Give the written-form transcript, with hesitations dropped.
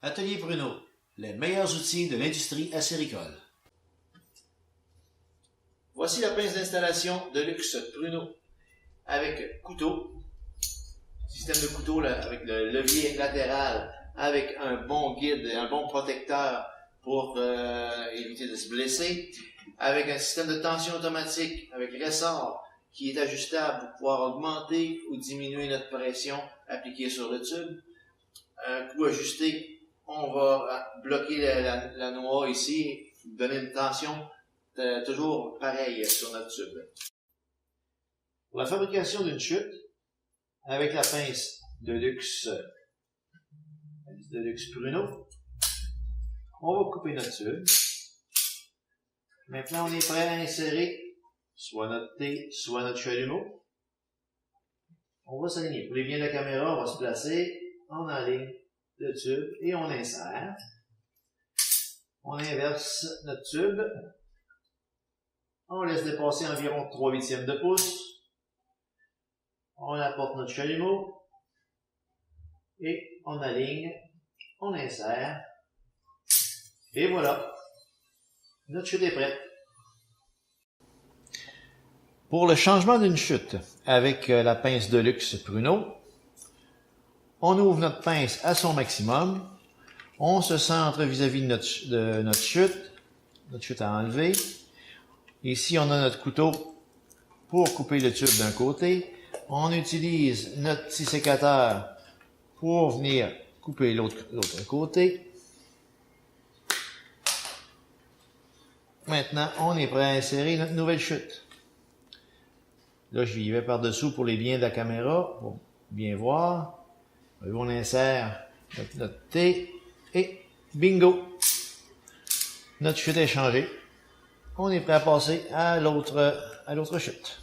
Atelier Pruneau, les meilleurs outils de l'industrie acéricole. Voici la pince d'installation de luxe Pruneau avec couteau, système de couteau là, avec le levier latéral, avec un bon guide, un bon protecteur pour éviter de se blesser, avec un système de tension automatique avec ressort qui est ajustable pour pouvoir augmenter ou diminuer notre pression appliquée sur le tube. Un coup ajusté, on va bloquer la noix ici, donner une tension toujours pareille sur notre tube. Pour la fabrication d'une chute, avec la pince de luxe Pruneau, on va couper notre tube. Maintenant, on est prêt à insérer soit notre thé, soit notre chalumeau. On va s'aligner. Pour les biens de la caméra, on va se placer, on enligne le tube et on insère. On inverse notre tube. On laisse dépasser environ 3/8 de pouce. On apporte notre chalumeau et on aligne, on insère. Et voilà, notre chute est prête. Pour le changement d'une chute avec la pince de luxe Pruneau, on ouvre notre pince à son maximum, on se centre vis-à-vis de notre chute à enlever. Ici, on a notre couteau pour couper le tube d'un côté. On utilise notre petit sécateur pour venir couper l'autre côté. Maintenant, on est prêt à insérer notre nouvelle chute. Là, je y vais par-dessous pour les biens de la caméra, pour bien voir. On insère notre thé et bingo! Notre chute est changée. On est prêt à passer à l'autre chute.